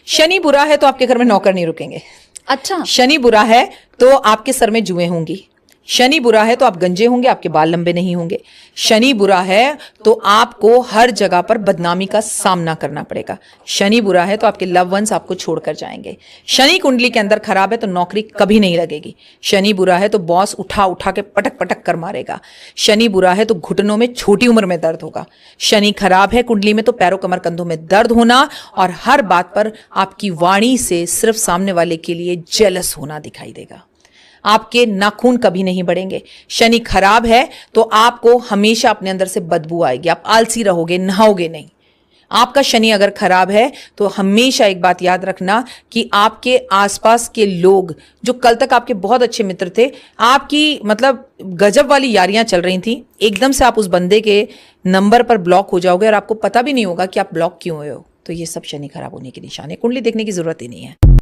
शनि बुरा है तो आपके घर में नौकर नहीं रुकेंगे। अच्छा, शनि बुरा है तो आपके सर में जुएं होंगी। शनि बुरा है तो आप गंजे होंगे, आपके बाल लंबे नहीं होंगे। शनि बुरा है तो आपको हर जगह पर बदनामी का सामना करना पड़ेगा। शनि बुरा है तो आपके लव वंस आपको छोड़कर जाएंगे। शनि कुंडली के अंदर खराब है तो नौकरी कभी नहीं लगेगी। शनि बुरा है तो बॉस उठा उठा के पटक पटक कर मारेगा। शनि बुरा है तो घुटनों में छोटी उम्र में दर्द होगा। शनि खराब है कुंडली में तो पैरों कमर कंधों में दर्द होना और हर बात पर आपकी वाणी से सिर्फ सामने वाले के लिए जेलस होना दिखाई देगा। आपके नाखून कभी नहीं बढ़ेंगे। शनि खराब है तो आपको हमेशा अपने अंदर से बदबू आएगी, आप आलसी रहोगे, नहाओगे नहीं। आपका शनि अगर खराब है तो हमेशा एक बात याद रखना कि आपके आसपास के लोग जो कल तक आपके बहुत अच्छे मित्र थे, आपकी मतलब गजब वाली यारियां चल रही थी, एकदम से आप उस बंदे के नंबर पर ब्लॉक हो जाओगे और आपको पता भी नहीं होगा कि आप ब्लॉक क्यों हुए हो। तो ये सब शनि खराब होने के निशान है, कुंडली देखने की जरूरत ही नहीं है।